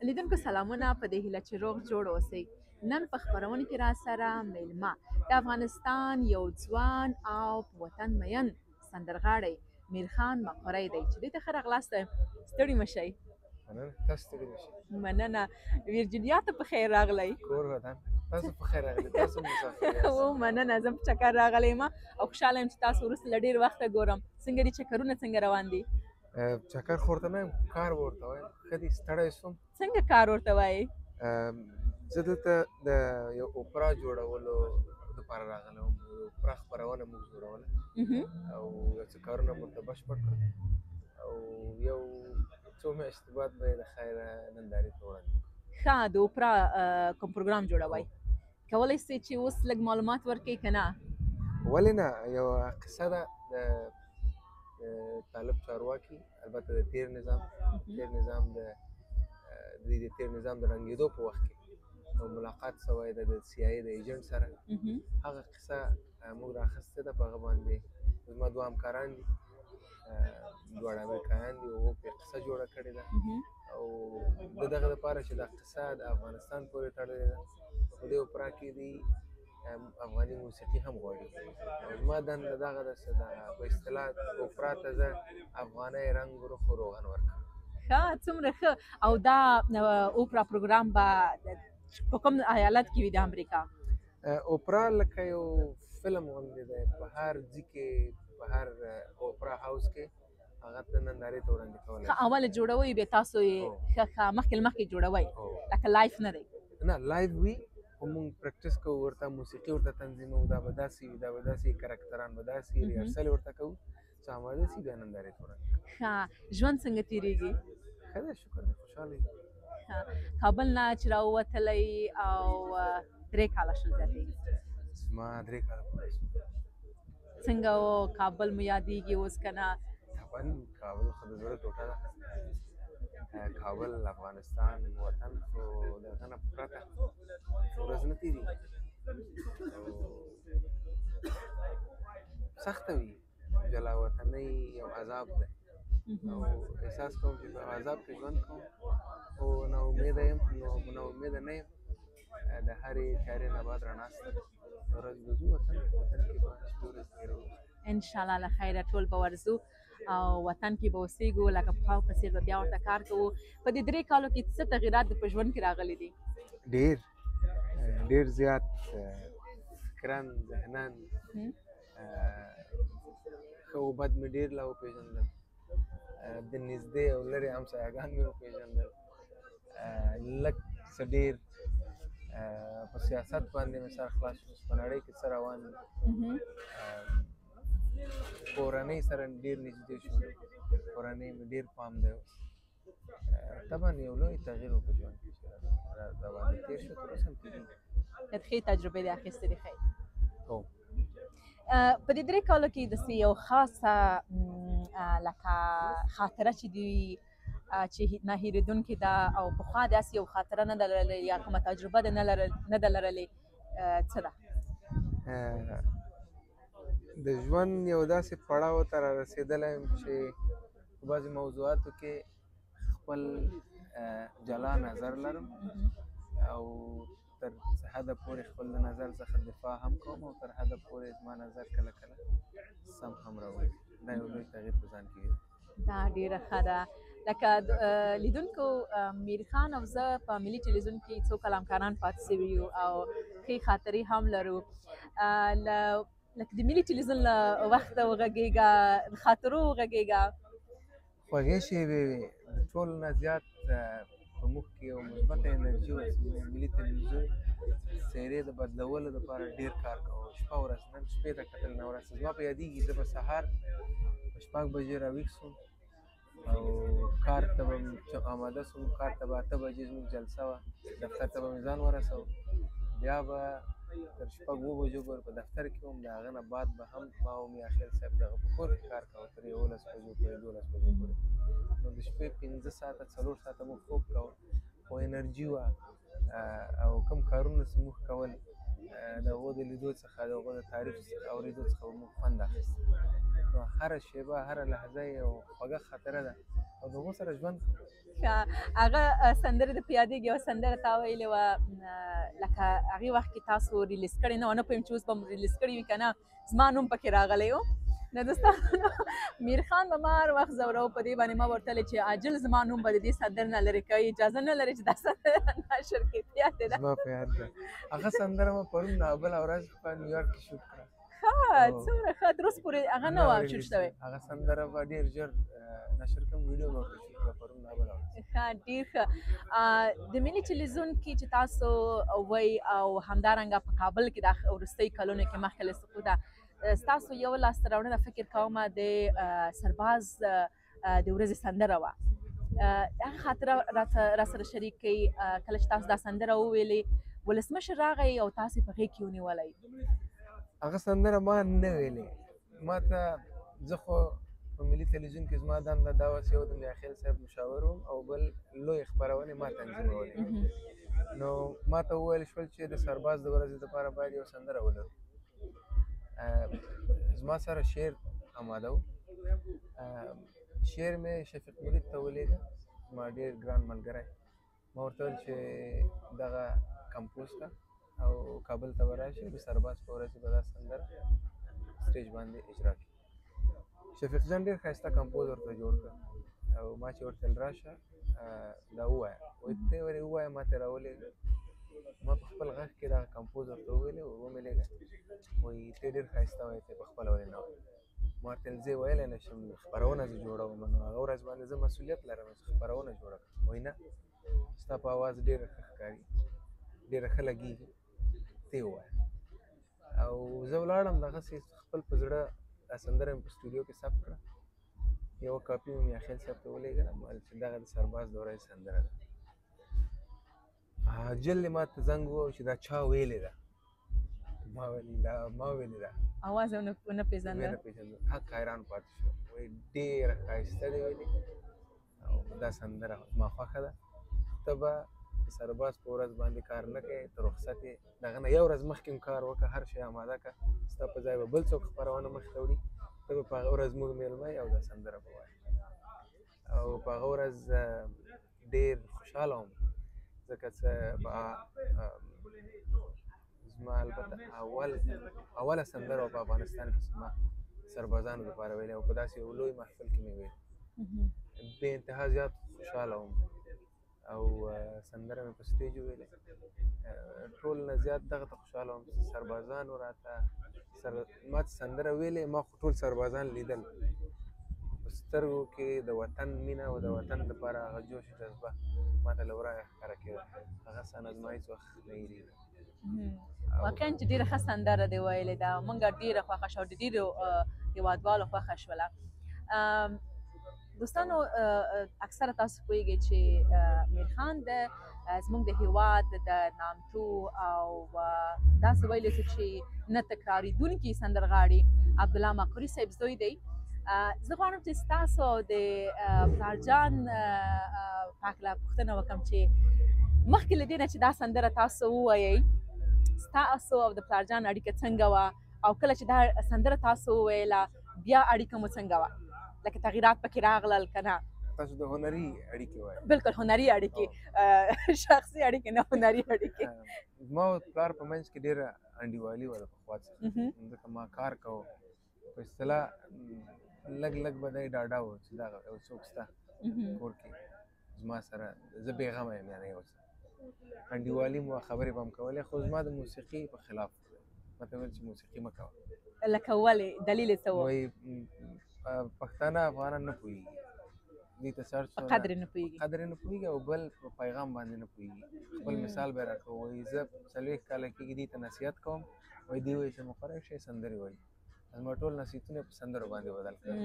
لیدونکو سلامونه په دې هیله چې روغ جوړ اوسئ. نن په خپرونه کې راسره میلمه د افغانستان یو ځوان او په وطن مین سندرغاړی میرخان مقری دی چې دې ته ښه راغلاست. ستړي مه شئ. مننه، تاسو ستړي مه شئ. مننه. ویرجینیا ته په خیر راغلی. کور ودان، تاسو په خیر راغلي، تاسو مسافر یاست. او مننه، زه په چکر راغلی یم او خوشحاله یم چې تاسو وروسته له ډېر وخته ګورم. څنګه دي چکرونه څنګه روان دي؟ چکر خو ورته نه یم، کار به ورته وایم. ښه دي، ستړی شوم. څنګه کار ورته وایې؟ زه دلته د یو اوپرا جوړولو دپاره راغلی وم. اوپرا خپرونه موږ جوړوله او یو څه کارونه مو ورته بشپړ کړل او یو څو میاشتې بعد به یې د خیره نندارې ته وړاندې کړو. ښه، د اوپرا کوم پروګرام جوړوئ؟ کولی سئ چې اوس لږ معلومات ورکړئ که نه؟ ولې نه، یوه قصه ده د طالب چارواکي، البته د تیر نظام د تیر نظام د ړنګېدو په وخت کې ملاقات شوی ده د سی آی د ایجنټ سره. هغه قصه موږ راخیستې ده، په هغه باندې زما دوه همکاران دي، دواړه امریکایان دي، او پرې قصه جوړه کړې ده او د دغه دپاره چې دا قصه د افغانستان پورې تړلې ده. په دې اوپرا کې دي افغاني موسیقي هم غواړي. زما دنده دغه ده چې په اصطلاح اوپرا ته زه افغانۍ رنګ روح و روغن ورکړم. ښه، څومره ښه. او دا اوپرا پروګرام به په کوم ایالت کې وي د امریکا؟ اوپرا لکه یو فلم غوندې دی، په هر ځای کې، په هر اوپرا هاوس کې هغه ته نندارې ته وړاندې کولی. ښه، اوله جوړوئ بیا تاسو یې ښه مخکې له مخکې جوړوئ، لکه لایف نه دی؟ نه، لایف وي خو موږ پریکټس کوو، ورته موسیقي ورته تنظیموو، دا به داسې وي، دا به داسې وي، کرکټران به داسې وي، ریهرسل ورته کوو چې آماده شي، بیا نندارې ته وړاندې کوو. ښه، ژوند څنګه تېرېږي؟ ښه دی، شکر دی، خوشحاله یم. کابل نه چې راووتلی او 3 کاله شول زیاتېږي. زما 3 کاله پوره شو. څنګه و کابل مو یادېږي اوس که نه؟ کابل خو د زړه ټوټه ده. کابل افغانستان وطن خو د هغه نه پرته ورځ نه تېرېږي. سخته وي، جلا وطنۍ یو عذاب دی او احساس کوم چې په عذاب کې ژوند کوم، خو ناامیده یم، ناامیده نه یم. د هرې تیارې نه بعد رڼا شته. ورځ به ځو وطن کې به شپې ورځ تېروو. انشاءالله له خیره ټول به ورځو او وطن کې به اوسېږو، لکه پخوا په څېر به بیا ورته کار کوو. په دې 3 کالو کې څه تغیرات په ژوند کې راغلي دي؟ ډېر زیات، فکراً، ذهناً، ښه او بد مې ډېر لا وپېژندل. د نږدې او لرې همسایهګان مې وپېژندل. لږ څه ډېر په سیاست باندې مې سر خلاص شو، په نړۍ کې څه روان دي. کورنۍ سره ډېر نږدې شوم، کورنۍ مې ډېر پام دی اوس. طبعا یو لوی تغییر و په ژوند کې چې راباندې تېر شو، تر اوسه هم تېرېږي. ښې تجربې دې اخیستلې. ښې. هو. په دې 3 کالو کې داسې یو خاصه لکه خاطره چې دې چې نه هېرېدونکې ده او پخوا داسې یو خاطره نه ده لرلې یا کومه تجربه دې نه ده لرلې، څه ده؟ د ژوند یو داسې پړاو ته رارسېدلی یم چې په بعضې موضوعاتو کې خپل جلا نظر لرم او تر څه حده پورې خپل د نظر څخه دفاع هم کوم او تر حده پورې زما نظر کله کله سم هم راوځي. دا یو لوی تغییر په ځان کې وي. دا ډېره ښه ده. لکه لیدونکو، میرخان او زه په ملي ټلویزیون کې څو کاله همکاران پاتې شوي یو او ښې خاطرې هم لرو. لکه د ملي ټلویزیون له وخته وغږېږه، د خاطرو وغږېږه. خوږې شېبې وې، د ټولو نه زیات په موږ کې یو مثبته انرژي وه چې ملي ټلویزیون څېرې د بدلولو دپاره ډېر کار کوو، شپه ورځ. نن شپې ته کتل نه ورځ. زما په یادېږي زه به سهار په 6 بجې راویښ شوم او کار ته به آماده شوم. کار ته به 8 بجې زموږ جلسه وه، دفتر ته به مې ځان ورسوم. بیا به تر 6-7 بجو پورې په دفتر کې وم. د هغه نه بعد به هم ما او میاخیل صاحب دغه په کور کې کار کوه تر 11 بجو پورې، 12 بجو پورې. نو د شپې 15 ساعته 4 ساعته موږ خوب کوو، خو انرژي وه او کوم کارونه چې موږ کول د هغو د لیدو څخه د هغو د تاریخ اورېدو څخه به موږ خوند اخیست. نو هره شیبه هره لحظه یو خوږه خاطره ده او د هغو سره ژوند کوو. هغه سندره د پیادېږي یوه سندره تا ویلې وه لکه هغې وخت کې تاسو ریلیز کړې نه وه نه پوهېږم چې اوس به م ریلیز کړې وي که نه زما نوم پکې راغلی و نو دوستانو میرخان به ما هر وخت ځوراو په دې باندې ما ورته ویلې چې عاجل زما نوم به د دې سندرې نه لرې کوي اجازه نه لري چې دا سندره نشر کړي په یاد دې ده زما په یاد ده هغه سندره مې پرون بله ورځ په نیویارک کې شوټ کړه. څومره ښه تر اوسه پورې هغه نه وه شوټ شوې. هغه سندره به ډېر ژر نشر کړم، ویډیو مې ورته شوټ کړه پرون بله ورځ. ډېر ښه. د ملي ټلویزیون کې چې تاسو وایي او همدارنګه په کابل کې دا وروستۍ کلونو کې مخکې له سقوطه ستاسو یو لاسته راوړنه فکر کوم د سرباز د ورځې سندره وه. هغه خاطره را سره شریک کړئ کله چې تاسو دا سندره وویلې ولسمشر راغی او تاسې په غېږ کې ونیولی. هغه سندره ما نه ویلې، ما ته زه خو په ملي تلویزیون کې زما دنده دا وه چې یو د میاخیل صاحب مشاور وم او بل لویې خپرونې ما تنظیمولې. نو ما ته وویل شول چې د سرباز د ورځې دپاره باید یو سندره ولرو. زما سره شعر آماده و، شعر مې شفیق مرید ته ولیږه، زما ډېر ګران ملګری. ما ورته ویل چې دغه کمپوز کړه او کابل ته به راشي د سرباز په ورځ به دا سندره سټیج باندې اجرا کړي. شفیق جان ډېر ښایسته کمپوز ورته جوړ کړه او ما چې ورته ویل راشه دا ووایه، وایي ته ورې ووایه ما ته راولېږه. ما په خپل غږ کې دغه کمپوز ورته وویلې ومې لېږه، وایي ته ډېر ښایسته وایې ته په خپله ولې نه وایې. ما ورته ویل زه یې ویلی نه شم، خپرونه زه جوړوم، نو هغه ورځ باندې زه مسؤلیت لرم چې خپرونه جوړه کړم. وایي نه ستا په اواز ډېره ښه ښکاري، ډېره ښه لګېږي، ته یې ووایه. او زه ولاړم دغسې خپل په زړه دا سندره مې په سټوډیو کې ثبت کړه، یوه کاپي مې میاخیل صاحب ته ولېږله، ما ویل چې دغه د سرباز د ورځې سندره ده. عاجل یې ما ته زنګ ووهه چې دا چا ویلې ده. ما ویل دا ما ویلې ده، اواز یې ونه پېژانده. مې نه پېژانده، حق حیران پاتې شو. وایي ډېره ښایسته دې ویلې او دا سندره زما خوښه ده. ته به د سرباز په ورځ باندې کار نه کوې، ته رخصت یې، دغه نه یو ورځ مخکې هم کار وکړه، هر شی آماده کړه، ستا په ځای به بل څوک خپرونه مخې ته وړي، ته به په هغه ورځ موږ مېلمه یې او دا سندره به وایې. او په هغه ورځ ډېر خوشحاله وم ځکه چې زما البته اوله سندره وه په افغانستان کې چې ما سربازانو لپاره ویلې او په داسې یو لوی محفل کې مې ویل. بې انتها زیات خوشحاله وم او سندره مې په سټیج وویلې. ټول نه زیات دغه ته خوشحاله وم چې سربازانو راته ما چې سندره ویلې، ما خو ټول سربازان لیدل، په سترګو کې د وطن مینه او د وطن دپاره هغه جوش جذبه ما ته له ورایه ښکاره کېده. هغه صحنه زما هېڅ وخت نه هېرېږي. واقعا چې ډېره ښه سندره دې ویلې ده، موږ ډېره خوښه شوه، د ډېرو هېوادوالو خوښه شوله. دوستانو اکثره تاسو پوهېږئ چې میرخان زموږ د هېواد د نامتو او داسې ویلی شو چې نه تکرارېدونکي سندرغاړي عبدالله مقري صاحب زوی دی. زه غواړم چې ستاسو د پلارجان په هکله پوښتنه وکړم چې مخکې له دې نه چې دا سندره تاسو ووایئ ستاسو او د پلارجان اړیکه څنګه وه او کله چې دا سندره تاسو وویله بیا اړیکه مو څنګه وه؟ لکه تغییرات پکې راغلل که نه؟ تاسو د هنري اړیکې وایئ؟ بلکل هنري اړیکې، شخصي اړیکې نه، هنري اړیکې. زما او پلار په منځ کې ډېره انډیوالي وه د پخوا څخه، ځکه ما کار کوو، په اصطلاح لږ لږ به دی ډاډه و چې دغه یو څوک شته کور کې زما سره، زه بېغمه یم، یعنې یو څه انډیوالي مو خبرې به هم کولې، خو زما د موسیقي په خلاف ما ته ویل چې موسیقي مه کوه. لکه ولې؟ دلیل یې څه و؟ وایي پښتانه افغانان نه پوهېږي، دوی ته څه په قدر یې نه پوهېږي، قدر یې نه پوهېږي او بل په پیغام باندې نه پوهېږي. خپل مثال به یې راکوو، وایي زه 40 کاله کېږي دوی ته نصیحت کوم، وایي دوی وایي چې مقرر شئ سندرې وایي. زما ټول نصیحتونه په سندرو باندې بدل کړل.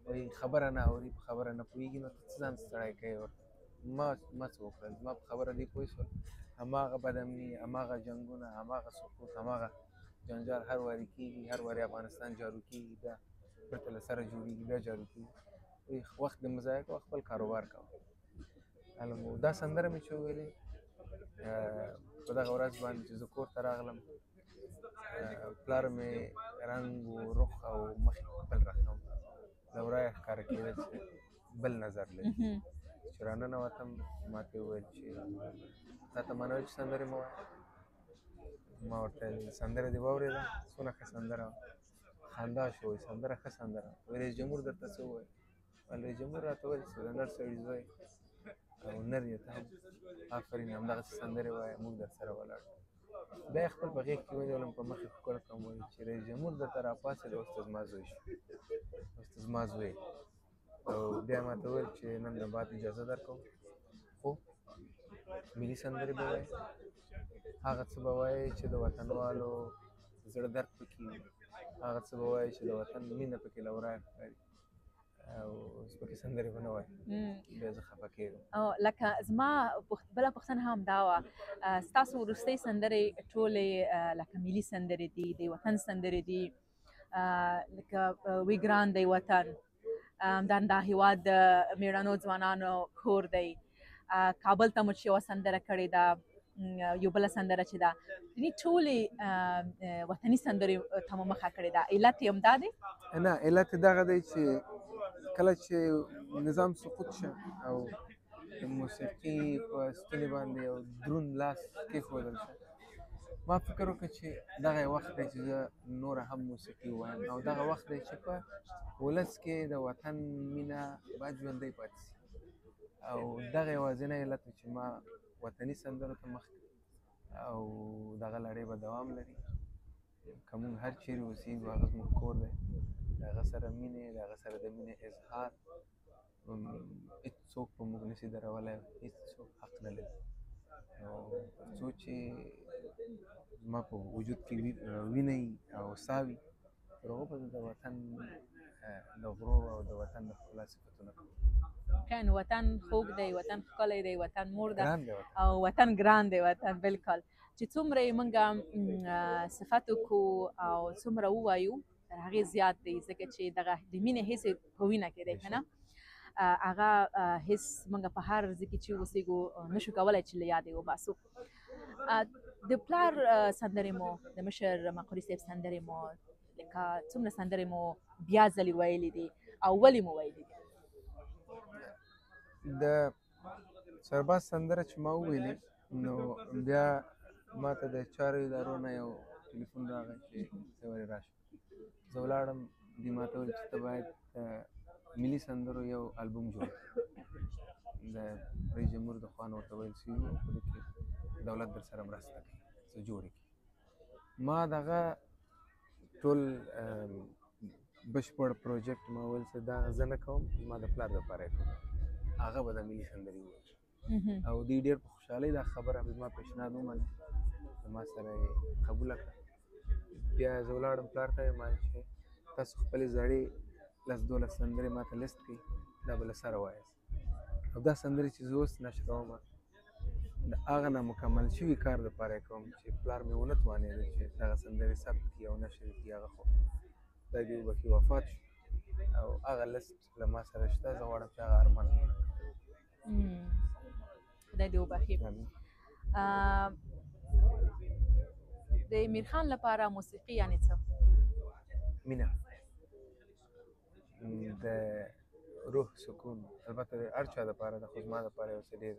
وایي خبره نه اوري، په خبره نه پوهېږي، نو ته څه ځان ستړی کوې ورته؟ ما څه وکړل؟ زما په خبره دوی پوه شول، هماغه بدامني، هماغه جنګونه، هماغه سقوط، هماغه جنجال هر وارې کېږي، هر وارې افغانستان جارو کېږي، بیا بېرته له سره جوړېږي، بیا جارو کېږي. وایي وخت دې مه ضایع کوه، خپل کاروبار کوه. دا سندره مې چې وویلې په دغه ورځ باندې چې زه کور ته راغلم، پلار مې رنګ و رخ او مخ خپل رقم له ورایه ښکاره کېدل چې بل نظر لري. چې راننوتم ما ته وویل چې تا ته ما نه ویل چې سندرې مه وایه. ما ورته ویل سندره دې واورېده څونه ښه سندره وه. خندا شو وایي سندره ښه سندره وه. رئیس جمهور درته څه وویل؟ ویل رئیس جمهور راته ویل چې د نر سړي زوی او نر یې ته هم آفرین همدغسې سندرې وایه موږ در سره ولاړ. بیا یې خپل په غېږ کې ونیولم په مخ یې ښکل کړم وایي چې رئیس جمهور درته راپاڅېد اوس ته زما زوی شو اوس ته زما زوی. او بیا یې ماته وویل چې نن د بعد اجازه درکوم خو ملي سندرې به وایې هغه څه به وایې چې د وطنوالو زړه درد پکې وي هغه څه به وایې چې د وطن مینه پکې له ورایه ښکاري او سپکې سندرې به نه وایې. بیا زه خفه کېږم. لکه زما بله پوښتنه هم دا وه ستاسو وروستۍ سندرې ټولې لکه ملي سندرې دي د وطن سندرې دي لکه وی ګران دی وطن دا هېواد د مېړنو ځوانانو کور دی کابل ته مو چې یوه سندره کړې ده یو بله سندره چې ده یعنې ټولې وطني سندرې ته مو مخه کړې ده علت یې همدا دی؟ نه علت یې دغه دی چې کله چې نظام سقوط شه او د موسیقي په ستوني باندې یو دروند لاس کېښودل شه ما فکر وکړ چې دغه یو وخت دی چې زه نوره هم موسیقي ووایم او دغه وخت دی چې په ولس کې د وطن مینه باید ژوندۍ پاتې شي او دغه یوازینی علت و چې ما وطني سندرو ته مخ او دغه لړۍ به دوام لري که موږ هر چیرې اوسېږو هغه زموږ کور دی د هغه سره مینې د هغه سره د مینې اظهار هېڅوک په موږ نشي درولی هېڅوک حق نه لري نو تر څو چې زما په وجود کې وینه او ساه وي تر هغو به زه د وطن د غرور او د وطن د ښکلا صفتونه کوم. خیر وطن خوږ دی وطن ښکلی دی وطن مور ده ګران دی او وطن ګران دی وطن بالکل چې څومره یې موږ صفت وکړو او څومره ووایو تر هغې زیات دی ځکه چې دغه د مینې حس په وینه کې دی که نه هغه حس موږ په هر ځای کې چې اوسېږو نشو کولی چې له یادې وباسو. د پلار سندرې مو د مشر مقري صاحب سندرې مو لکه څومره سندرې مو بیا ځلې ویلې دي او ولې مو ویلې دي؟ د سرباز سندره چې ما وویلې نو بیا ما ته د چارو ادارو نه یو ټلیفون راغی چې ته ولې راشم. زه ولاړم دوی ما ته وویل چې ته باید ملي سندرو یو البوم جوړ د رئیس جمهور د خوا نه ورته ویل شوي وو په دې کې دولت در سره مرسته کوي څه جوړې کړي. ما دغه ټول بشپړ پروجیکټ ما ویل چې دا زه نه کوم زما د پلار دپاره یې کوم هغه به د ملي سندرې ووایي او دوی ډېر په خوشحالۍ دا خبره زما پیشنهاد ومنه زما سره یې قبوله کړه. بیا زه ولاړم پلار ته یې ما چې تاسو خپلې زړې 10-12 سندرې ما ته لیست کړئ دا به له سره وایاست او دا سندرې چې زه اوس نشروم د هغه نامکمل شوي کار دپاره یې کوم چې پلار مې ونه توانېده چې دغه سندرې ثبت کړي او نشر کړي هغه خو خدای دې وبخښي وفات شو او هغه لیست له ما سره شته زه غواړم چې هغه ارمان خدای دې وبخښي. د میرخان لپاره موسیقي یعنې څه؟ مینه د روح سکون البته د هر چا دپاره ده خو زما دپاره یو څه ډېر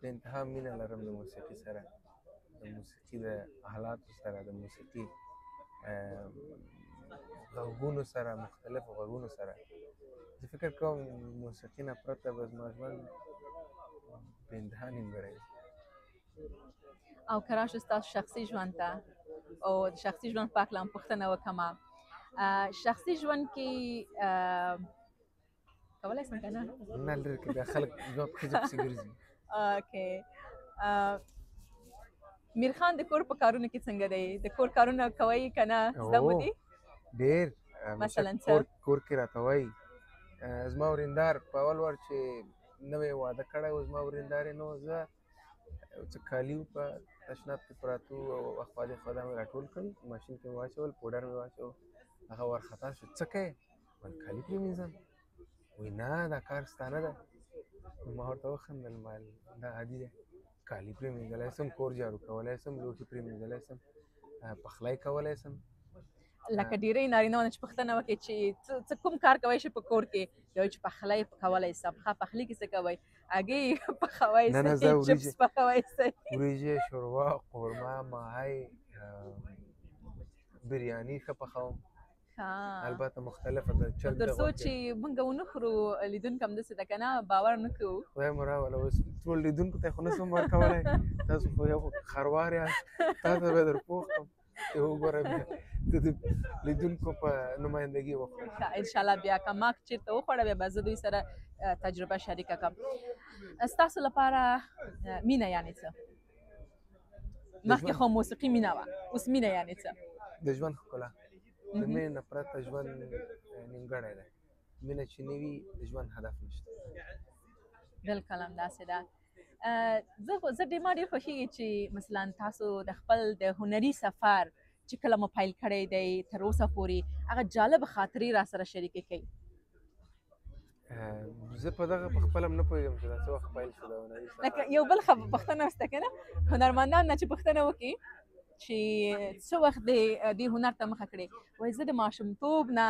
د انتها مینه لرم د موسیقي سره د موسیقي د حالاتو سره د موسیقي غږونو سره مختلفو غږونو سره زه فکر کوم موسیقي نه پرته به زما ژوند بې انتها نیمګړی وي. او که راشو ستاسو شخصي ژوند ته او د شخصي ژوند په هکله هم پوښتنه وکړمه شخصي ژوند کې کولی شم که نه؟ نه لرې کړې بیا خلک زما په ښځو پسې ګرځي. اوکې میرخان د کور په کارونو کې څنګه دی؟ د کور کارونه کوئ که نه؟ زده مو دي؟ ډېر مثلا څه؟ کور کې راته وایي زما ورېندار په اول وار چې نوی واده کړی و زما ورېندار یې نو زه یو څه کالي په تشناب کې پراته وو او اخوا دېخوا دا مې راټول کړل ماشین کې مې واچول پوډر مې واچو هغه وارخطا شو څه کوې؟ ویل کالي پرېمینځم. وایي نه دا کار ستا نه ده. ما ورته وخندل ما دا عادي دی کالي پرېمینځلی شم کور جارو کولی شم لوښي پرېمینځلی شم پخلی کولی شم. لکه ډېری نارینهونه چې پوښتنه وکړي چې څه کوم کار کوئ چې په کور کې یو چې پخلی کولی شم. ښه پخلی کې څه کوئ؟ هګۍ پخوئ نه نه سئ، زه چپس پخوئ سئ؟ وریجې، شوروا، قورمه، ماهی، بریاني ښه پخوم. البته مختلفه د چرګ تر څو چې موږ ونه خورو لیدونکو همداسې ده که نه باور نه کوو. خدای مو راوله اوس ټول لیدونکو ته یې خو نه شم ورکولی. تاسو خو یو خروار یاست، تاسو به در پوښ کړم چې وګوره بیا د لیدونکو په نمایندګي وکړم. انشاءالله بیا که ما چېرته وخوړه بیا به زه دوی سره تجربه شریکه کړم. ستاسو لپاره مینه یعنې څه؟ مخکې خو موسیقي مینه وه، اوس مینه یعنې څه؟ د ژوند ښکلا. د مینې نه پرته ژوند نیمګړی دی. مینه چې نه وي د ژوند هدف نشته. بلکل همداسې ده. زه ما ډېر خوښېږي چې مثلا تاسو د خپل د هنري سفر چې کله مو پیل کړی دی تر اوسه پورې هغه جالب خاطرې را سره شریکې کوي. زه په دغه په خپله هم نه پوهېږم چې دا څه وخت پیل شو د هنري سفر. لکه یو بل پوښتنه شته که نه، هنرمندان نه چې پوښتنه وکړي چې څه وخت دې هنر ته مخه کړې، وایي زه د ماشومتوب نه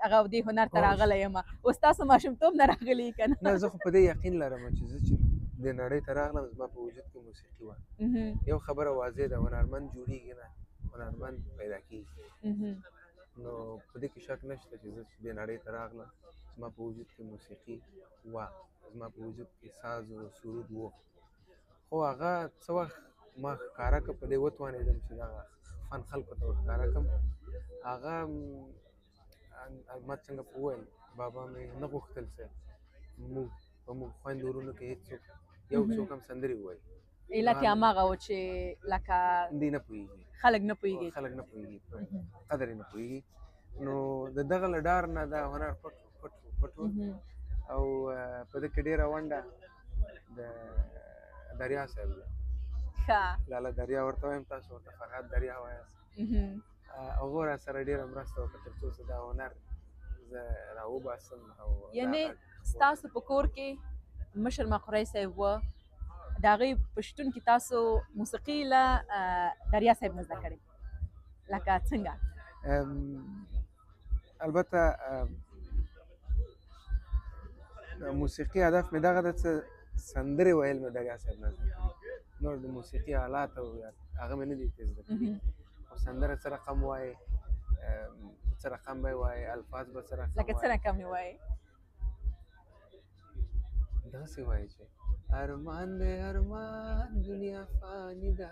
هغه دې هنر ته راغلی یم. اوس تاسو ماشومتوب نه راغلي که نه؟ نه زه خو په دې یقین لرم چې زه چې دې نړۍ ته راغلم زما په وجود کې موسیقي وه. یو خبره واضح ده، هنرمند جوړېږي نه، هنرمند پیدا کېږي. نو په دې کې شک نشته چې زه دې نړۍ ته راغلم زما په وجود کې موسیقي وه، زما په وجود کې ساز و سرود و. خو هغه څه وخت ما ښکاره کړه په دې وتوانېدم چې دغه فن خلکو ته ورښکاره کړم. هغه ما څنګه وویل بابا مې نه غوښتل چې په موږ خویندو ورونو کې هېڅوک یو څوک هم سندرې ووایي. علت یې هماغه و چې لکه دوی نه پوهېږي، خلک نه پوهېږي، قدر یې نه پوهېږي. نو د دغه له ډار نه دا هنر پټ و او په ده کې ډېره ونډه د دریا صاحب ده. لاله دریا ورته وایم، تاسو ورته فرهاد دریا وایاست. هغو را سره ډېره مرسته وکړه تر څو چې دا هنر زه راوباسم. یعنې ستاسو په کور کې مشر مقری صاحب و، د هغې په شتون کې تاسو موسیقي له دریا صاحب نه زده کړې، لکه څنګه؟ البته موسیقي هدف مې دغه ده چې سندرې ویل مې دریا صاحب نه زده کړي. نور د موسیقي آلات او هغه مې نه دي زده کړي. خو سندره څه رقم وایي، څه رقم به یې وایي، الفاظ به څه رقم وایي. لکه څه رقم یې وایي؟ داسې وایي چې ارمان دی ارمان دنیا فاني ده،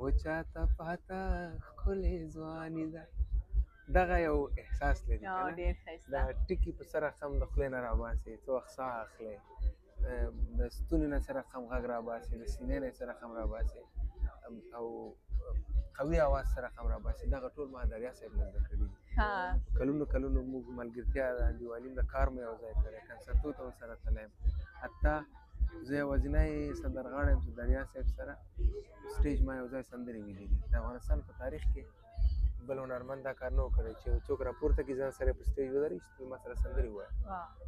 و چاته پاته ښکلې ځواني ده. دغه یو احساس لري که نه، دا ټکي په څه رقم د خولې نه راباسي، څه وخت ساه اخلي، د ستوني نه څه رقم غږ راباسي، د سینې نه څه رقم راباسي او قوي اواز څه رقم راباسي. دغه ټول ما دریا صاحب نه زده کړي دي. کلونو موږ ملګرتیا د انډیوالي د کار مو یو ځای کړی، کنسرتو ته ورسره تللی یم. حتی زه یوازینی سندرغاړی یم چې دریا صاحب سره سټیج ما یو ځای سندرې ویلي دي. د افغانستان په تاریخ کې بل هنرمند دا کار نه و کړی چې څوک راپورته کړي ځان سره په سټیج ودرېږي چې ما سره سندرې ووایه.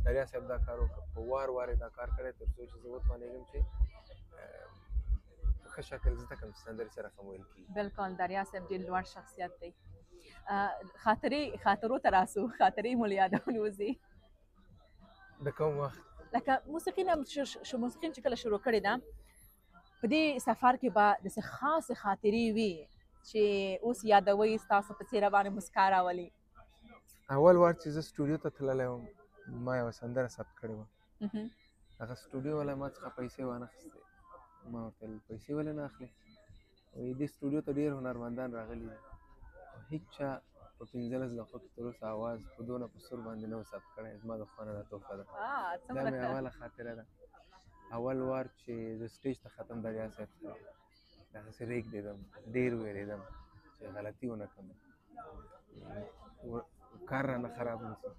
دریا صاحب دا کار وکړ، په وار یې دا کار کړی تر څو چې زه وتوانېږم چې په ښه شکل زده کړم چې سندرې څه رقم ویل کېږي. بلکل دریا صاحب ډېر لوړ شخصیت دی. خاطرو ته راسو، خاطرې مو له یادونو وځي. د کوم وخت؟ لکه موسیقي نه موسیقي چې کله شروع کړې ده په دې سفر کې به داسې خاصې خاطرې وي چې اوس یادوئ ستاسو په څېره باندې مسکا راولي؟ اول وار چې زه سټوډیو ته تللی وم ما یوه سندره ثبت کړې وه. هغه سټوډیو والا ما څخه پیسې وانخیستې. ما ورته ویل پیسې ولې نه اخلې؟ وایي دې سټوډیو ته ډېر هنرمندان راغلي دي او هېڅ چا په 15 دقیقو کې تر اوسه اواز په دونه په سور باندې نه و ثبت کړی. زما د خوا نه دا تحفه ده. دا مې اوله خاطره ده. اول وار چې زه سټیج ته ختم دریا صاحب سره دغسې رېږدېدم، ډېر وېرېدم چې غلطي ونه کړم، کار رانه خراب نه شي.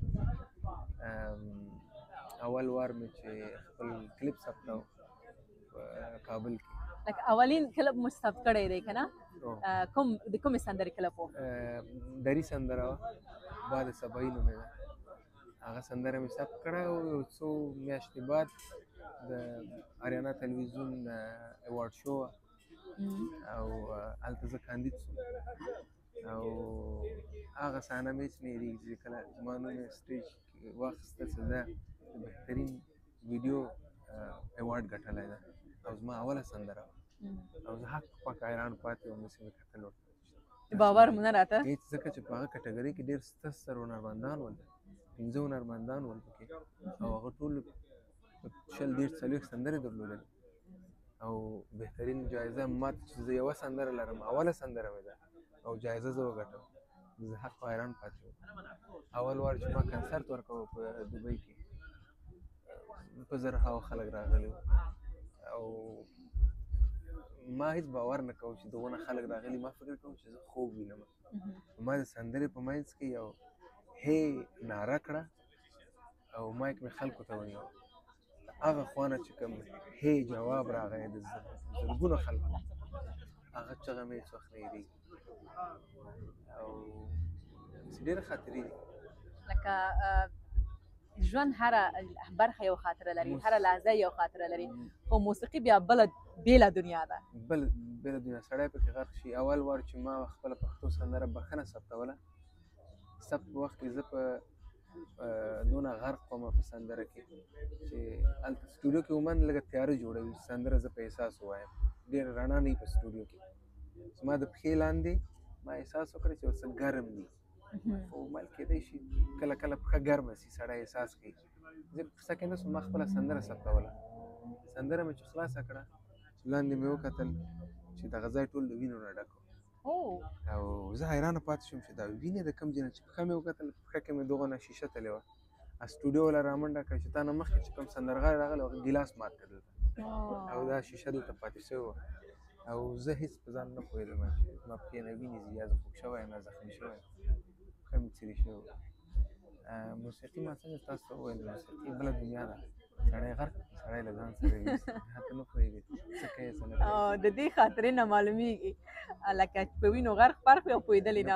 اول وار مې چې خپل کلیپ ثبتاو په کابل کې. لکه اولین کلپ مو ثبت کړی دی که نه؟ د کومې سندرې کلپ و؟ دري سندره وه، باد صباحي نومې ده. هغه سندره مې ثبت کړه او یو څو میاشتې بعد د اریانا تلویزیون ایوارډ شو وه، او هلته زه کاندید شوم او هغه صحنه مې هېڅ نه هېرېږي چې کله زما نوم یې سټیج کې واخیسته چې زه د بهترین ویډیو ایوارډ ګټلی ده او زما اوله سندره وه او زه هک پک حیران پاتې وم داسې مې کتل ورته باور مو نه راته هېڅ ځکه چې په هغه کټګرۍ کې ډېر ستر هنرمندان ول 15 هنرمندان ول پکې او هغه ټول 20 30 40 سندرې درلودل او بهترین جایزه ماته چې زه یوه سندره لرم اوله سندره مې ده او جایزه زه وګټم زه حق حیران پاتې وم اول وار چې ما کنسرت ورکوه په دوبۍ کې په زرهاوو خلک راغلي او ما هیڅ باور نه کوم چې دغونه خلک راغلي ما فکر کوم چې زه خوب وینم ما د سندرې په منځ کې یو هی ناره کړه او مایک مې خلکو ته ونیو هغه خوانه چې کوم هی جواب راغی د زرګونو خلکو هغه چغه مې هېڅ وخت نه هېرېږي او ډېرې خاطرې دي لکه ژوند هره برخه یو خاطره لري هره لحظه یو خاطره لري خو موسیقي بیا بله بېله دنیا ده بېله دنیا سړی پکې غرق شي اول وار چې ما خپله پښتو سندره بخښنه ثبتوله ثبت په وخت کې زه په دونه غرق وم په سندره کې چې هلته سټوډیو کې عموما لږه تیاره جوړوي سندره زه په احساس ووایم ډېر رڼا نه وي په سټوډیو کې زما د پښې لاندې ما احساس وکړی چې یو څه ګرم دي خو مال کېدای شي کله کله پښه ګرمه شي سړی احساس کوي زه په قصه کې نه شوم ما خپله سندره ثبتوله سندره مې چې خلاصه کړه چې لاندې مې وکتل چې دغه ځای ټول د وینو نه ډک او زه حیرانه پاتې شوم چې دا وینې د کوم ځای نه چې پښه مې وکتل پښه کې مې دغونه شیشه تللې وه سټوډیو والا رامنډه کړه چې تا نه مخکې چې کوم سندرغاړی راغلی هغه ګیلاس مات کړ دلته او دا شیشه دلته پاتې شوې وه او زه هېڅ په ځان نه پوهېدم چې زما پښې نه وینې ځي یا زه خوږ شوی یم یا زخمي شوی یم پښه مې څیرې شوې وه موسیقي ما څنګه تاسو ته وویل موسیقي بله دنیا ده سړی غرق سړی له ځان سره یوسي هلته نه پوهېږي څه کوي څه نه کوي د دې خاطرې نه معلومیږي لکه په وینو غرق فرق یو پوهېدلې نه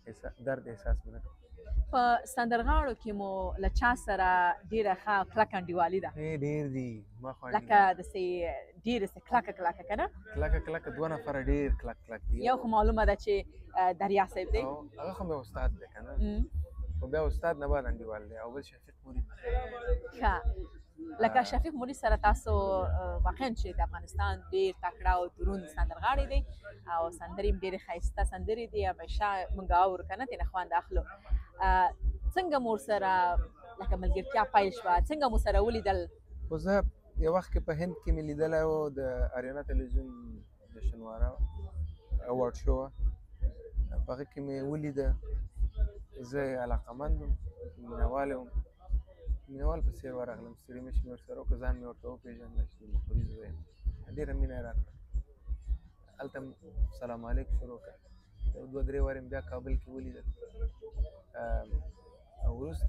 هېڅ درد احساس مې نه کړ په سندرغاړو کې مو له چا سره ډېره ښه کلکه انډیوالي ده ډېر دي ما خو لکه داسې ډېرې کلکه که نه کلکه دوه نفره ډېر کلک دي یو خو معلومه ده چې دریا صاحب دی هغه خو مې استاد دی که نه خو بیا استاد نه بعد انډیوال دی او بل شفیق مرید ښه لکه شفیق مرید سره تاسو واقعا چې د افغانستان ډېر تکړه او دروند سندرغاړی دی او سندرې هم ډېرې ښایسته سندرې دي همیشه موږ اورو که نه ترېنه خوند اخلو څنګه مو ورسره لکه ملګرتیا پیل شوه څنګه مو سره ولیدل خو زه یو وخت کې په هند کې مې لیدلی و د اریانا تلویزیون جشنواره اوارډ شو وه په هغه کې مې ولیده زه علاقمند وم مینهوال وم مینهوال په څېر ورغلم ستړي مې ورسره وکړه ځان مې ورته وپېژنده چې مخوري زه یم ډېره مینه یې راکړه هلته سلام علیک شروع کړه یو دوه درې وارې مې بیا کابل کې ولیدل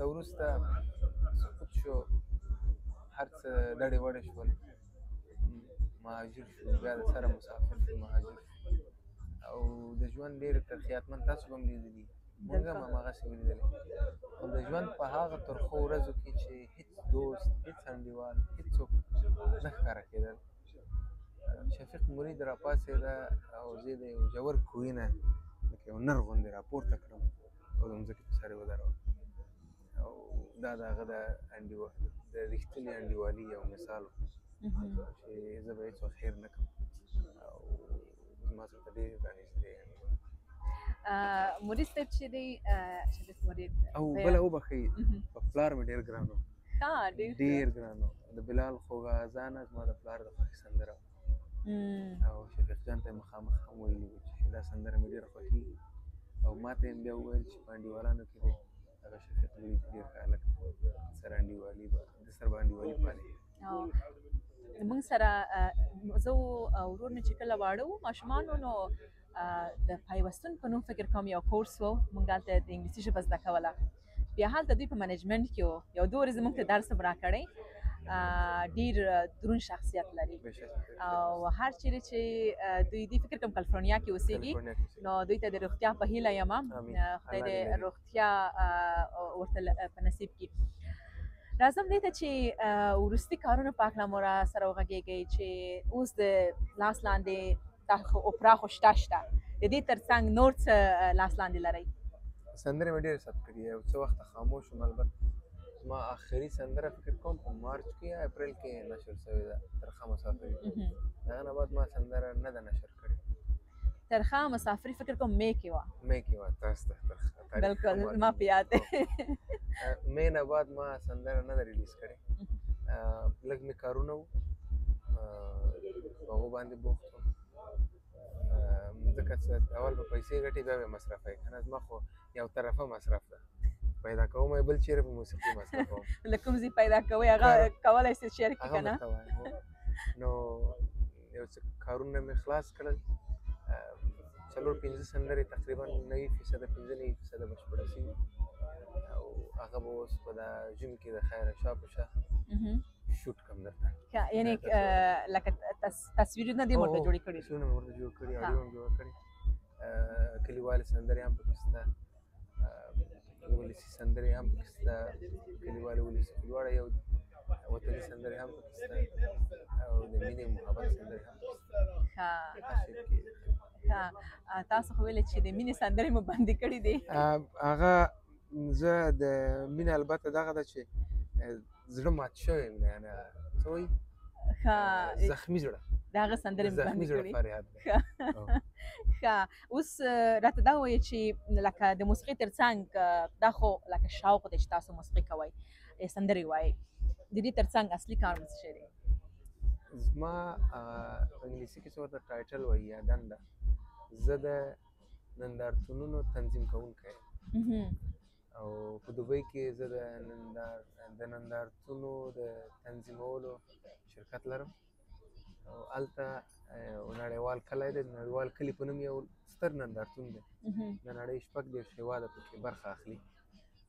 وروسته سقوط شو هر څه ډډې وډې شول مهاجر شو بیا د سره مسافر شو مهاجر شو او د ژوند ډېرې ترخیاتمن تاسو به هم لیدلي موږ هم هماغسې ولیدلې خو د ژوند په هغه ترخو ورځو کې چې هېڅ دوست هېڅ انډیوال هېڅوک نه ښکاره کېدل شفیق مرید راپاڅېده او زه د یو ژور کوهي نه لکه یو نر غوندې راپورته کړم او د مځکې په سر یې ودرولم او دا د هغه د رښتینې انډیوالي یو مثال و چې زه به هېڅ وخت هېر نه کړم او زما سره ډېر رانږدې مرید صاحب چې دی شفیق مرید او بله وبښئ په پلار مې ډېر ګران و ډېر ګران و د بلال خوږه اذانه زما د پلار د خوښې سندره وه او شفیق جان ته یې مخامخ هم ویلي وو چې دا سندره مې ډېره خوښېږي او ما ته یې بیا وویل چې په انډیوالانو کې دی هغه شفیق مرید ډېر ښه هلک سره انډیوالي به د سره به انډیوالي پالي زموږ سره زه ورور مې چې کله واړه وو ماشومان وو نو د پیوستون په نوم فکر کوم یو کورس و موږ هلته د انګلیسي ژبه زده کوله بیا هلته دوی په منیجمنټ کې وو یو دوه ورځې موږ ته درس هم راکړی ډېر دروند شخصیت لري او هر چیرې چې دوی دی فکر کوم کالیفورنیا کې اوسېږي نو دوی ته د روغتیا په هیله یم خدای دې روغتیا ورته په نصیب کړي راځم دې ته چې وروستي کارونه په هکله مو را سره وغږېږئ چې اوس د لاس لاندې دا اوپرا خو شته د دې تر څنګ نور څه لاس لاندې لرئ؟ سندرې مې ډېرې ثبت کړي یو څه وخته خاموش وم البته ما آخري سندره فکر کوم په مارچ کې یا اپریل کې نشر شوې ده ترخه مسافري د هغه نه بعد ما سندره نه ده نشر کړې ترخه مسافري فکر کوم مې کې وه تاسو ته بلکل ما په یاد دی مې نه بعد ما سندره نه ده ریلیز کړې لږ مې کارونه وو هغو باندې بوخت وم ځکه چې اول به پیسې ګټې بیا به مصرفوي که نه زما خو یو طرفه مصرف ده پیدا کوم یې بل چیرې په موسیقي مصرفوم له کوم ځای پیدا کوئ هغه کولی شئ شیر کړي که نه نو یو څه کارونه مې خلاص کړل 4-5 سندرې تقریبا 90% 95% بشپړه شوي او هغه به اوس په دا ژمي کې د خیره شا په شا شوټ کوم درته یعنې لکه تصویرونه دې ورته جوړې کړي تصویرونه مې ورته جوړ کړي اډیو هم جوړ کړي کلیوالې سندرې هم پکې شته ولسي سندرې هم پکې شته کلیوالې ولسي دواړه یو دي وطني سندرې هم پکې شته او د مینې محبت سندرې هم پکې شته تاسو خو ویلې چې د مینې سندرې مو بندي کړي دي هغه زه د مینې البته دغه ده چې زړه مات شوی یم یعنې څه وایي زخمي زړه د هغه سندرې مو بندي کړي فریاد ښه اوس راته دا ووایه چې لکه د موسیقۍ تر څنګ دا خو لکه شوق دی چې تاسو موسیقي کوئ سندرې وایئ د دې تر څنګ اصلي کار مو څه شی دی زما په انګلیسي کې څه ورته ټایټل وایي یا دنده زه د نندارتونونو تنظیم کوونکی یم او په دوبۍ کې زه د نندارتونو د تنظیمولو شرکت لرم او هلته نړیوال کلی دی د نړیوال کلي په نوم یو ستر نندارتون دی د نړۍ 26 هېواده پکې برخه اخلي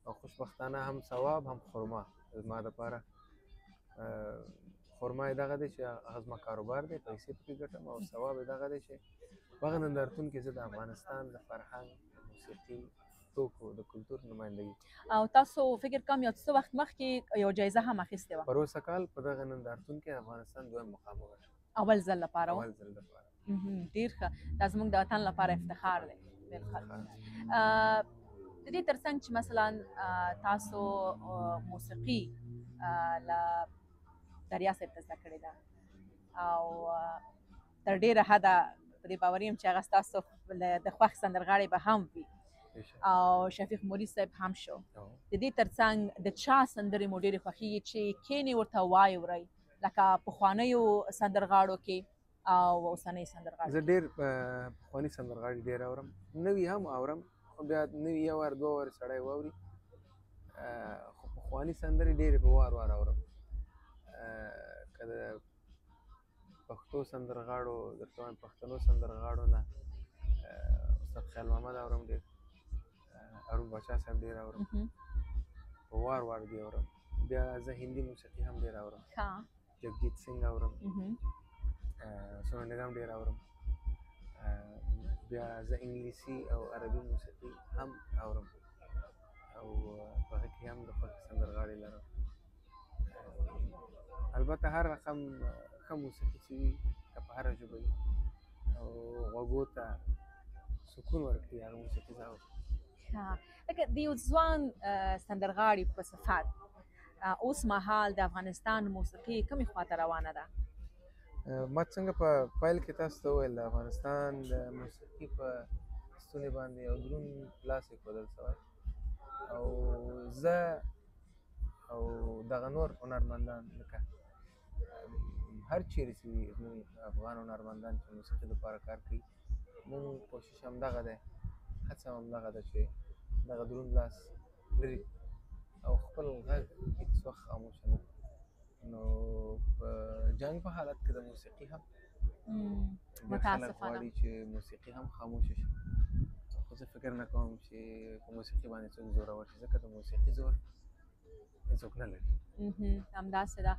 او خوشبختانه هم ثواب هم خرما زما دپاره خرما یې دغه دی چې هغه زما کاروبار دی پیسې پکې ګټم او ثواب یې دغه دی چې په هغه نندارتون کې زه د افغانستان د فرهنګ موسیقي توکو د کلتور نمایندګي او تاسو فکر کوم یو څه وخت مخکې یو جایزه هم اخیستې وه پروسه کال په دغه نندارتون کې افغانستان دویم مقام وګټه اول ځل لپاره ډېر ښه دا زموږ د وطن لپاره افتخار دی بالکل د دې تر څنګ چې مثلا تاسو موسیقي له دریا صاحب ته زده کړې ده او تر ډېره حده په دې باور یم چې هغه ستاسو د خوښ سندرغاړی به هم وي او شفیق موري صاحب هم شو د دې تر څنګ د چا سندرې مو ډېرې خوښېږي چې کینې ورته واورئ لکه پخوانیو سندرغاړو کې او اوسنۍ سندرغاړو زه ډېر پخواني سندرغاړي ډېر اورم نوي هم اورم خو بیا نوي یو وار دوه وار سړی واوري خو پخواني سندرې ډېرې په وار وار اورم که د پښتو سندرغاړو درته وایم پښتنو سندرغاړو نه استاد خیال محمد اورم ډېر ارون باچا صاحب ډېر اورم په وار وار دې اورم بیا زه هندي موسیقي هم ډېر اورم جگجیت سنگھ اورم سونو نگم ډېر اورم بیا زه انګلیسي او عربي موسیقي هم اورم او په هغه کې هم د خوښې سندرغاړي لرم البته هر رقم ښه موسیقي چې وي که په هره ژبه وي او غوږو ته سکون ورکړي هغه موسیقي زه اورم لکه د یو ځوان سندرغاړي په صفت اوس مهال د افغانستان موسیقي کومې خواته روانه ده ما څنګه په پیل کې تاسو ته وویل د افغانستان د موسیقي په ستوني باندې یو دروند لاس ایښودل شوی او زه او دغه نور هنرمندان لکه هر چیرې چې وي زموږ افغان هنرمندان چې موسیقي دپاره کار کوي مونږ کوشش همدغه دی هڅه همدغه ده چې دغه دروند لاس لرې او خپل غږ هېڅ وخت خاموشه نه نو په جنګ په حالت کې د موسیقي هم ډېر خلک غواړي چې موسیقي هم خاموشه شي خو زه فکر نه کوم چې په موسیقي باندې څوک زورور شي ځکه د موسیقي زور هېڅوک نه لري همداسې ده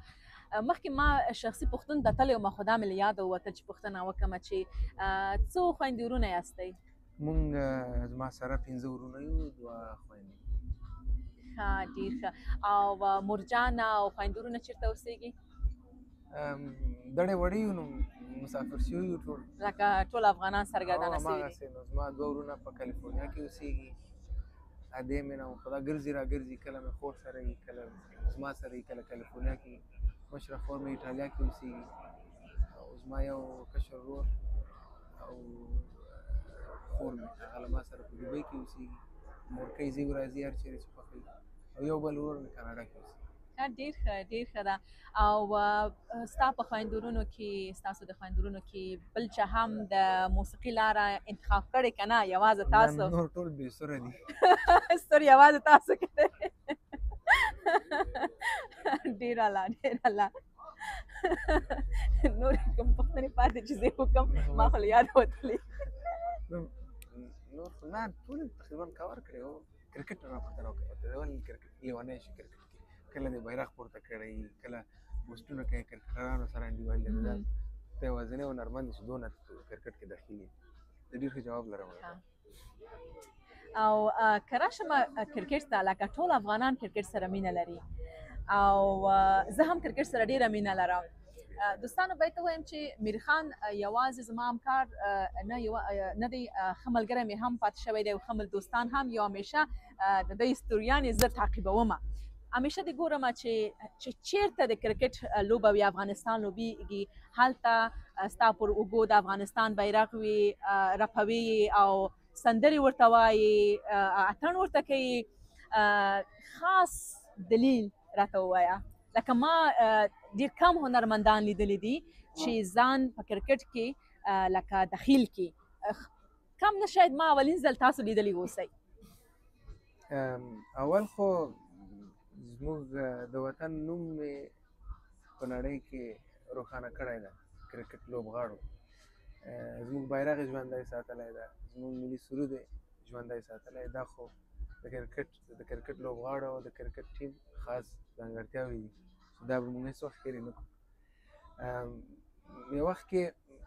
مخکې ما شخصي پوښتنه ته تللی وم خو دا مې له یاده ووتل چې پوښتنه وکړمه چې څو خویندې ورونه یاستئ مونږ زما سره 15 ورونه یو 2 خویندې ډېر ښه. او مورجان او خویندورونه چېرته اوسېږي؟ دړې وړې یو نو مسافر شوي یو ټول. لکه ټول افغانان سرګردانه سوي دي. هماغسې نو زما دوه وروڼه په کالیفورنیا کې اوسېږي. ادې مې نه خو دا ګرځي را ګرځي، کله مې خور سره وي، کله زما سره وي، کله کالیفورنیا کې. مشره خور مې ایټالیا کې اوسېږي او زما یو کشر ورور او خور مې هغه له ما سره په دوبۍ کې اوسېږي. مورکۍ ځي ورځي هر چېرې چې خوښوي. او یو بل ورور مې کاناډا کې اوسېږي. ډېر ښه، ډېر ښه ده. او ستا په خویندورونو کې، ستاسو د خویندورونو کې بل چا هم د موسیقي لاره انتخاب کړې که نه یوازې تاسو؟ نور ټول بې سره دي. سر یوازې تاسو کې دی. ډېر اعلی، ډېر اعلی. نورې کوم پوښتنې پاتې چې زه وکړم ما خو له یاده وتلې. نور خو نه ټول تقریبا کور کړی وو. کرکټ راپورته راوکړی ولې کرکټ لیونی شي کرکټ کې کله د بیرغ پورته کړی، کله پوسټونه کوي کرکټرانو سره انډیوال دی. دا ته یوازینی هنرمند چې دونه کرکټ کې داخلي دی. د ډېر ښه جواب لرم. او که راشم کرکټ ته، لکه ټول افغانان کرکټ سره مینه لري او زه هم کرکټ سره ډېره مینه لرم. دوستانو باید ته وایم چې میرخان یوازې زما همکار نه دی، ښه ملګری مې هم پاتې شوی دی او ښه دوستان هم یو. همیشه د دوی ستوریان یې زه تعقیبومه. همیشه دې ګورم چې چېرته د کرکټ لوبه وي، افغانستان لوبېږي، هلته ستا پر اوږو د افغانستان بیرغ وي، رپوي او سندرې ورته وایي، اتڼ ورته کوي. خاص دلیل راته ووایه. لکه ما ډېر کم هنرمندان لیدلی دي چې ځان په کرکټ کې لکه دخیل کړي. کم نه شاید ما اولین ځل تاسو لیدلی اوسئ. اول خو زموږ د وطن نوم مې په نړۍ کې روښانه کړی ده. کرکټ لوبغاړو زموږ بیرغ یې ژوندی ساتلی ده، زموږ ملي سرود یې ژوندی ساتلی. دا خو د کرکټ لوبغاړو او د کرکټ ټیم خاص ځانګړتیاوې دي چې دا به موږ هېڅ وخت هېرې نه کړو. یو وخت کې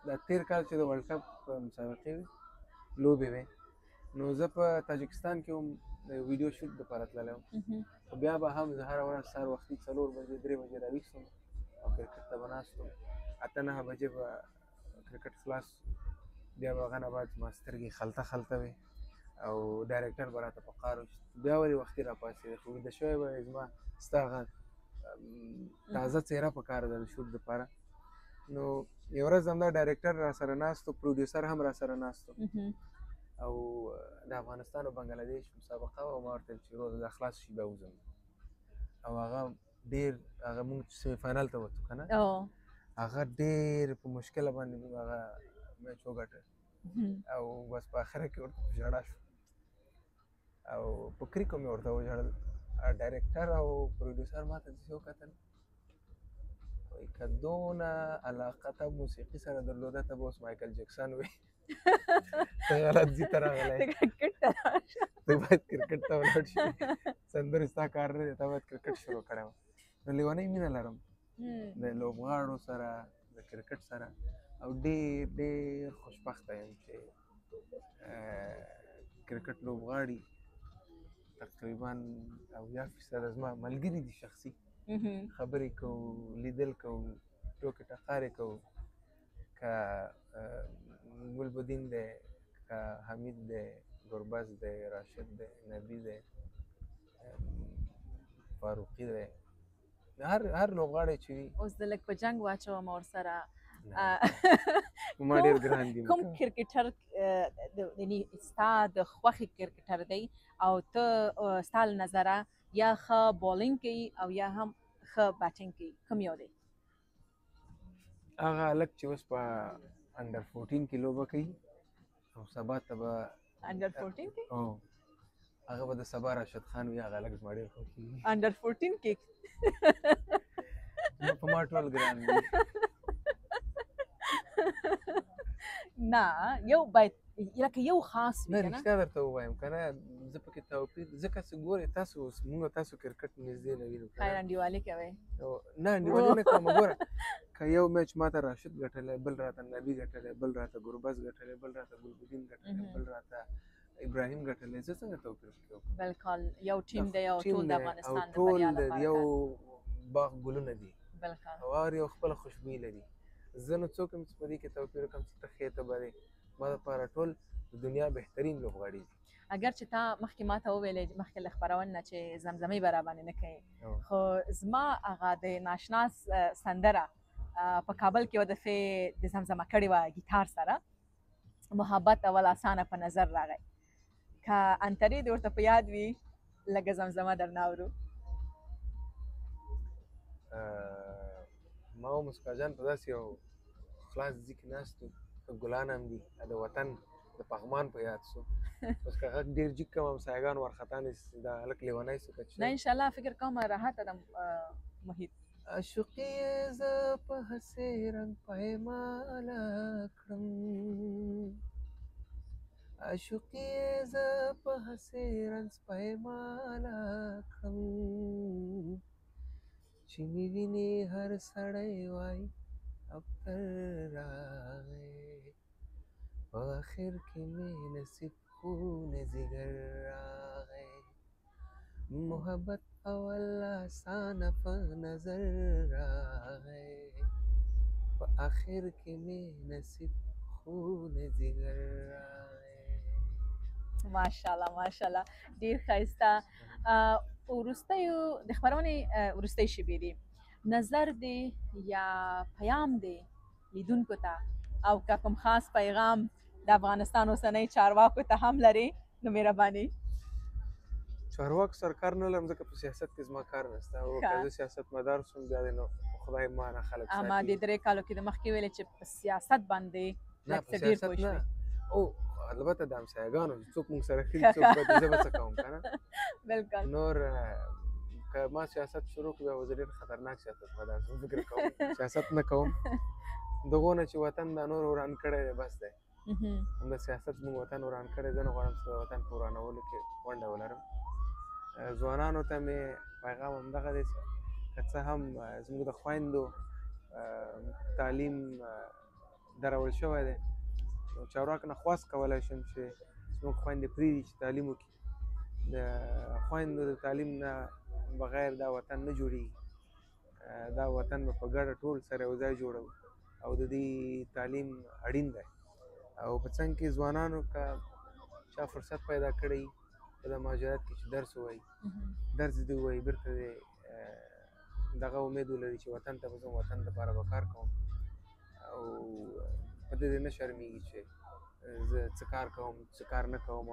دا تېر کال چې د ورلډ کپ مسابقې وې، لوبې وې، نو زه په تاجکستان کې هم د ویډیو شوټ دپاره تللی وم. خو بیا به هم زه هره ورځ سهار وختي 4 بجې 3 بجې راویښ شوم او کرکټ ته به ناست وم. 8-9 بجې به کرکټ خلاص، بیا به هغه نه بعد زما سترګې خلته خلته وې او ډایرکټر به راته په قار وشي، بیا ولې وختي راپاڅېدې، خو ویده شوی به یې زما ستا هغه تازه څېره په کار ده د شوټ دپاره. نو یو ورځ همدا ډایرکټر را سره ناست و، پروډیوسر هم را سره ناست و او د افغانستان او بنګلادیش مسابقه وه. ما ورته ویل چې روزه دا خلاص شي بیا وځم. او هغه ډېر هغه مونږ چې سیمي فاینل ته وتو که نه، هغه ډېر په مشکله باندې مونږ هغه میچ وګټه او بس په اخره کې ورته په ژړا شو او په کریکو مې ورته وژړل. ډایرکټر او پروډیوسر ما ته داسې وکتل، وایي که دونه علاقه ته موسیقي سره درلوده ته به اوس مایکل جکسن وې. ته غلط ځي ته راغلی، ته باید کرکټ ته ولاړ شي. سندرې ستا کار نه دی، ته باید کرکټ شروع کړی وه. نو لیونۍ مینه لرم د لوبغاړو سره، د کرکټ سره او ډېر ډېر خوشبخته یم چې کرکټ لوبغاړي تقریبا 80% زما ملګري دي شخصي. خبرې کوو، لیدل کوو، ټوکې ټقارې کوو. که ګلبدین دی، که حمید دی، ګربز دی، راشد دی، نبی دی، فاروقي دی، هر لوبغاړی چې وي. اوس د لږ په جنګ واچوم ورسره. ما ډېر ګران دي. کوم کرکټر یعنې ستا د خوښې کرکټر دی او ته ستا له نظره یا ښه بالینګ کوي او یا هم ښه بیټینګ کوي، کوم یو دی؟ هغه هلک چې اوس په انډر 14 کې لوبه کوي او سبا ته به انډر 14 کې هغه به د سبا راشد خان وي. هغه هلک زما ډېر خوښېږي. انډر 14 کې په ما ټول ګران دي. نه یو باید لکه یو خاص وي نه که نه؟ رښتیا درته ووایم که نه، زه پکې توپیر ځکه چې ګورې تاسو موږ تاسو کرکټ نږدې نه وینو. خیر انډیوالي کوئ؟ نه انډیوالي نه کوم. ګوره که یو میچ ماته راشد ګټلی، بل راته نبي ګټلی، بل راته ګربز ګټلی، بل راته ګلبدین ګټلی، بل راته ابراهیم ګټلی زه څنګه توپیر پکې وکړم بالکل یو ټیم دی او ټیم ټول د دی افغانستان د او بریا ټول د لپاره یو کار باغ ګلونه دي بالکل او هر یو خپله خوشبويي لري زه نو څوک یم چې په دې کې توپیر وکړم چې ته ښې ته بدې ما دپاره ټول د دنیا بهترین لوبغاړي دي اگر چې تا مخکې ما ته وویلې مخکې له خپرونې نه چې زمزمې به راباندې نه کوې خو زما هغه د ناشنا سندره په کابل کې یو دفعې د زمزمه کړې وه ګیتار سره محبت اول اسانه په نظر راغی که انترې دې ورته په یاد وي لږه زمزمه درنه اورو ما او مسکا جان په داسې یو خلاص ځای کې ناست وو ښه ګلان هم دي د وطن د پغمان په یاد شو اوس که غږ ډېر جګ کړم همسایګان وارخطا نه شي دا هلک لیونی شو که نه انشاءالله فکر کوم راحته ده محیط عاشقي زه په هسې رنګ پایماله کړم عاشقي زه په هسې رنګ پایماله کړم چې مې ویني هر سړی وایي اختر راغی په آخر کې مې نصیب خون ځیګر راغی محبت اول آسانه په نظر راغی په آخر کې مې نصیب خون ځیګر راغی ماشاءالله ماشاءالله ډیر ښایسته وروستیو د خپرونې وروستۍ شیبې دي نظر دی یا پیام دی لیدونکو ته او که کوم خاص پیغام د افغانستان اوسنۍ چارواکو ته هم لري نو مهرباني چارواکو سره کار نه لرم ځکه په سیاست کې زما کار نشته او که زه سیاستمدار شوم بیا دی نو خدای ما نه خلک ساتي ما د 3 کالو کې د مخکې ویلې چې په سیاست باندې نه لږ په څه ډېر سیاست پوه نه شوې او البته د همسایګانو چې څوک موږ سره ښه دي څوک بد دي زه به څه کوم که نه بالکل نور که ما سیاست شروع کړو بیا به زه ډېر خطرناک سیاستمدار شم فکر کوم سیاست نه کوم دغو نه چې وطن دا نور وران کړی دی بس دی همدا سیاست زموږ وطن وران کړی زه نه غواړم چې د وطن په ورانولو کې ونډه ولرم ځوانانو ته مې پیغام همدغه دی که څه هم زموږ د خویندو تعلیم درول شوی دی نو چارواکو نه خواست کولی شم چې زموږ خویندې پرېږدي چې تعلیم وکړي د خویندو د تعلیم نه بغیر دا وطن نه جوړېږي دا وطن به په ګډه ټول سره یو ځای جوړوو او د دې تعلیم اړین دی او په څنګ کې ځوانانو که چا فرصت پیدا کړی په د مهاجرت کې چې درس ووایي درس دې ووایي بېرته دې دغه امید ولري چې وطن ته به زه وطن دپاره به کار کوم او په دې نه شرمېږي چې زه څه کار کوم څه کار نه کوم